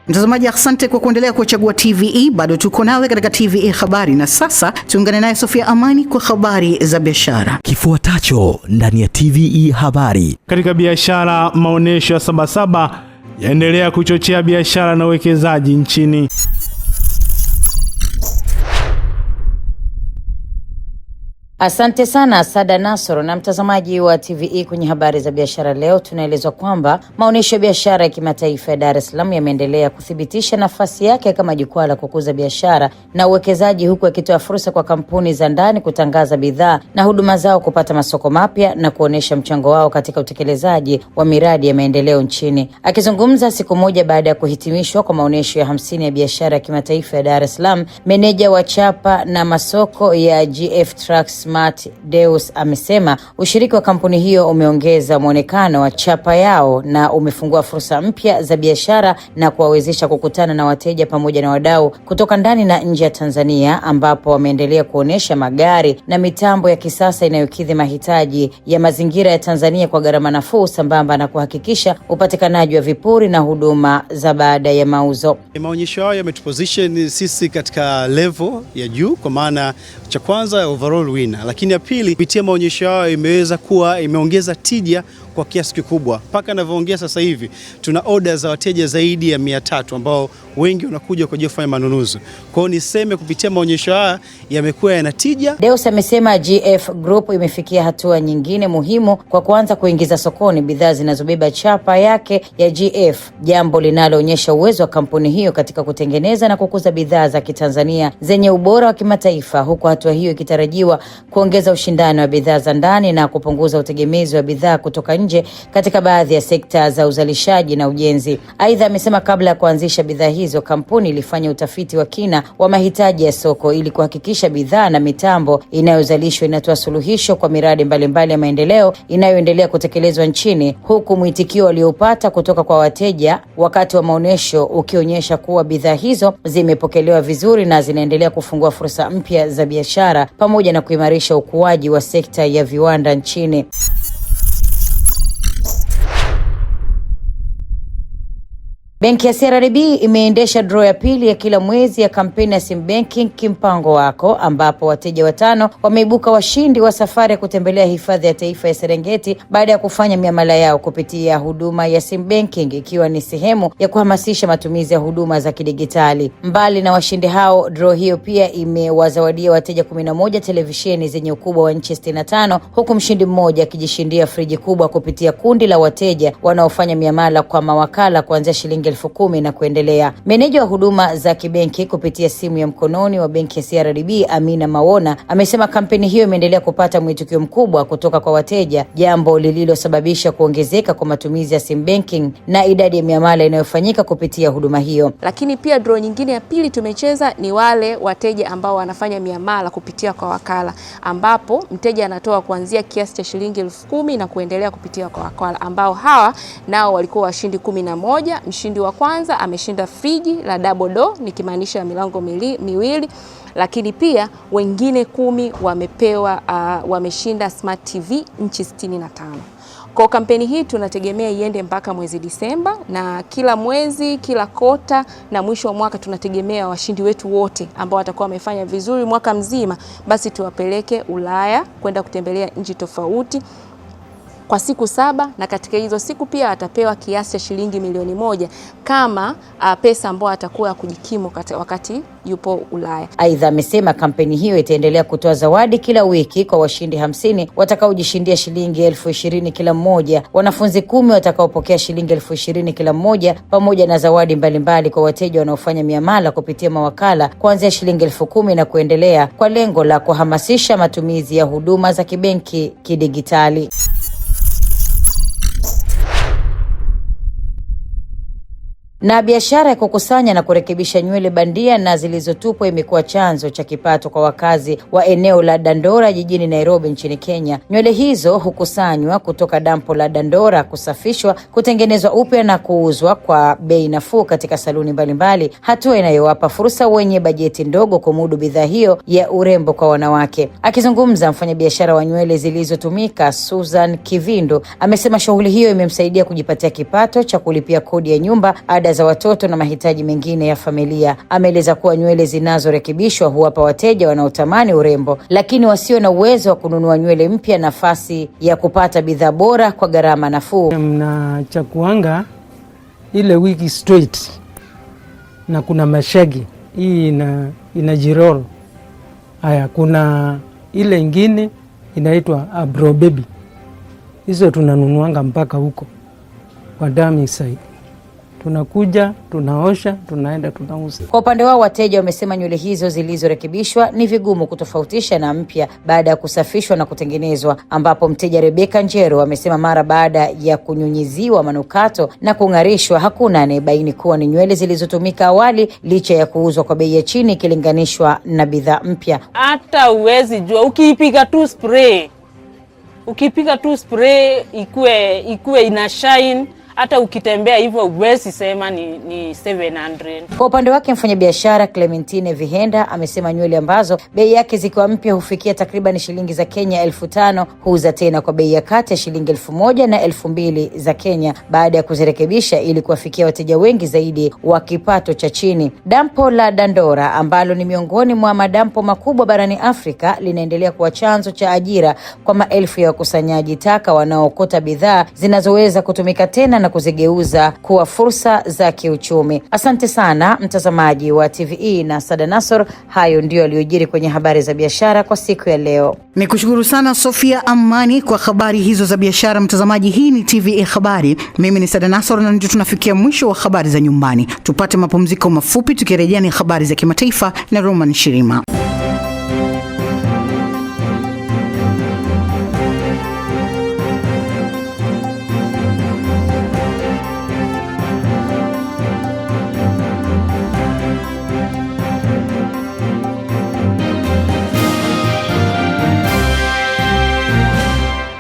Mtazamaji, asante kwa kuendelea kuchagua TVE. Bado tuko nawe katika TVE habari, na sasa tuungane naye Sofia Amani kwa habari za biashara. Kifuatacho ndani ya TVE habari. Katika biashara, maonesho ya Sabasaba yaendelea kuchochea biashara na uwekezaji nchini. Asante sana Sada Nasoro. Na mtazamaji wa TVE, kwenye habari za biashara leo tunaelezwa kwamba maonesho ya biashara ya kimataifa ya Dar es Salaam yameendelea kuthibitisha nafasi yake kama jukwaa la kukuza biashara na uwekezaji, huku yakitoa fursa kwa kampuni za ndani kutangaza bidhaa na huduma zao, kupata masoko mapya na kuonesha mchango wao katika utekelezaji wa miradi ya maendeleo nchini. Akizungumza siku moja baada ya kuhitimishwa kwa maonesho ya 50 ya biashara ya kimataifa ya Dar es Salaam, meneja wa chapa na masoko ya GF Trucks Smart Deus amesema ushiriki wa kampuni hiyo umeongeza muonekano wa chapa yao na umefungua fursa mpya za biashara na kuwawezesha kukutana na wateja pamoja na wadau kutoka ndani na nje ya Tanzania, ambapo wameendelea kuonesha magari na mitambo ya kisasa inayokidhi mahitaji ya mazingira ya Tanzania kwa gharama nafuu, sambamba na kuhakikisha upatikanaji wa vipuri na huduma za baada ya mauzo. Maonyesho hayo yametuposition sisi katika level ya juu, kwa maana cha kwanza overall winner, lakini ya pili kupitia maonyesho hayo imeweza kuwa imeongeza tija kwa kiasi kikubwa. Mpaka ninavyoongea sasa hivi tuna order za wateja zaidi ya 300 ambao wengi wanakuja kwa ajili ya kufanya manunuzi. Kwa hiyo niseme kupitia maonyesho haya yamekuwa yana tija. Deus amesema GF Group imefikia hatua nyingine muhimu kwa kuanza kuingiza sokoni bidhaa zinazobeba chapa yake ya GF, jambo linaloonyesha uwezo wa kampuni hiyo katika kutengeneza na kukuza bidhaa za Kitanzania zenye ubora wa kimataifa, huku hatua hiyo ikitarajiwa kuongeza ushindani wa bidhaa za ndani na kupunguza utegemezi wa bidhaa kutoka nje katika baadhi ya sekta za uzalishaji na ujenzi. Aidha, amesema kabla ya kuanzisha bidhaa hizo, kampuni ilifanya utafiti wa kina wa mahitaji ya soko ili kuhakikisha bidhaa na mitambo inayozalishwa inatoa suluhisho kwa miradi mbalimbali ya maendeleo inayoendelea kutekelezwa nchini, huku mwitikio uliopata kutoka kwa wateja wakati wa maonesho ukionyesha kuwa bidhaa hizo zimepokelewa vizuri na zinaendelea kufungua fursa mpya za biashara pamoja na kuimarisha ukuaji wa sekta ya viwanda nchini. Benki ya CRDB imeendesha draw ya pili ya kila mwezi ya kampeni ya Sim Banking Kimpango Wako, ambapo wateja 5 wameibuka washindi wa safari ya kutembelea hifadhi ya taifa ya Serengeti baada ya kufanya miamala yao kupitia huduma ya Sim Banking, ikiwa ni sehemu ya kuhamasisha matumizi ya huduma za kidigitali. Mbali na washindi hao, draw hiyo pia imewazawadia wateja 11 televisheni zenye ukubwa wa inchi 65, huku mshindi mmoja akijishindia friji kubwa kupitia kundi la wateja wanaofanya miamala kwa mawakala kuanzia shilingi 10,000 na kuendelea. Meneja wa huduma za kibenki kupitia simu ya mkononi wa benki ya CRDB, Amina Mawona, amesema kampeni hiyo imeendelea kupata mwitikio mkubwa kutoka kwa wateja, jambo lililosababisha kuongezeka kwa matumizi ya Sim Banking na idadi ya miamala inayofanyika kupitia huduma hiyo. Lakini pia draw nyingine ya pili tumecheza ni wale wateja ambao wanafanya miamala kupitia kwa wakala, ambapo mteja anatoa kuanzia kiasi cha shilingi 10,000 na kuendelea kupitia kwa wakala, ambao hawa nao walikuwa washindi 11. Mshindi wa kwanza ameshinda friji la double door, nikimaanisha milango miwili, lakini pia wengine 10 wamepewa wameshinda Smart TV inchi 65. Kwa kampeni hii tunategemea iende mpaka mwezi Disemba, na kila mwezi, kila kota na mwisho wa mwaka tunategemea washindi wetu wote ambao watakuwa wamefanya vizuri mwaka mzima, basi tuwapeleke Ulaya kwenda kutembelea nchi tofauti kwa siku 7, na katika hizo siku pia atapewa kiasi cha shilingi 1,000,000 kama pesa ambayo atakuwa kujikimu wakati yupo Ulaya. Aidha, amesema kampeni hiyo itaendelea kutoa zawadi kila wiki kwa washindi 50 watakaojishindia shilingi 20,000 kila mmoja, wanafunzi 10 watakaopokea shilingi 20,000 kila mmoja, pamoja na zawadi mbalimbali kwa wateja wanaofanya miamala kupitia mawakala kuanzia shilingi 10,000 na kuendelea, kwa lengo la kuhamasisha matumizi ya huduma za kibenki kidigitali. Na biashara ya kukusanya na kurekebisha nywele bandia na zilizotupwa imekuwa chanzo cha kipato kwa wakazi wa eneo la Dandora jijini Nairobi nchini Kenya. Nywele hizo hukusanywa kutoka dampo la Dandora, kusafishwa, kutengenezwa upya na kuuzwa kwa bei nafuu katika saluni mbalimbali, hatua inayowapa fursa wenye bajeti ndogo kumudu bidhaa hiyo ya urembo kwa wanawake. Akizungumza, mfanyabiashara wa nywele zilizotumika Susan Kivindo amesema shughuli hiyo imemsaidia kujipatia kipato cha kulipia kodi ya nyumba, ada ada za watoto na mahitaji mengine ya familia. Ameeleza kuwa nywele zinazorekebishwa huwapa wateja wanaotamani urembo lakini wasio na uwezo wa kununua nywele mpya nafasi ya kupata bidhaa bora kwa gharama nafuu. Mnachakuanga ile wigi straight na kuna mashagi, hii ina jiroro. Haya, kuna ile ingine inaitwa Abro Baby. Hizo tunanunuanga mpaka huko kwa Dami side. Tunakuja, tunaosha, tunaenda tunauza. Kwa upande wao wateja wamesema nywele hizo zilizorekebishwa ni vigumu kutofautisha na mpya baada ya kusafishwa na kutengenezwa, ambapo mteja Rebeka Njero amesema mara baada ya kunyunyiziwa manukato na kung'arishwa hakuna anayebaini kuwa ni nywele zilizotumika awali licha ya kuuzwa kwa bei ya chini ikilinganishwa na bidhaa mpya. Hata uwezi jua ukipiga tu spray ikue ina shine, hata ukitembea hivyo uwezi sema ni 700. Kwa upande wake mfanyabiashara Clementine Vihenda amesema nywele ambazo bei yake zikiwa mpya hufikia takriban shilingi za Kenya 5,000 huuza tena kwa bei ya kati ya shilingi 1,000 na 2,000 za Kenya baada ya kuzirekebisha ili kuwafikia wateja wengi zaidi wa kipato cha chini. Dampo la Dandora ambalo ni miongoni mwa madampo makubwa barani Afrika linaendelea kuwa chanzo cha ajira kwa maelfu ya wakusanyaji taka wanaokota bidhaa zinazoweza kutumika tena na kuzigeuza kuwa fursa za kiuchumi. Asante sana mtazamaji wa TVE na Sada Nasor. Hayo ndio yaliyojiri kwenye habari za biashara kwa siku ya leo. Nikushukuru sana Sofia Amani kwa habari hizo za biashara. Mtazamaji, hii ni TVE Habari. Mimi ni Sada Nasor na ndio tunafikia mwisho wa habari za nyumbani. Tupate mapumziko mafupi, tukirejea ni habari za kimataifa na Roman Shirima.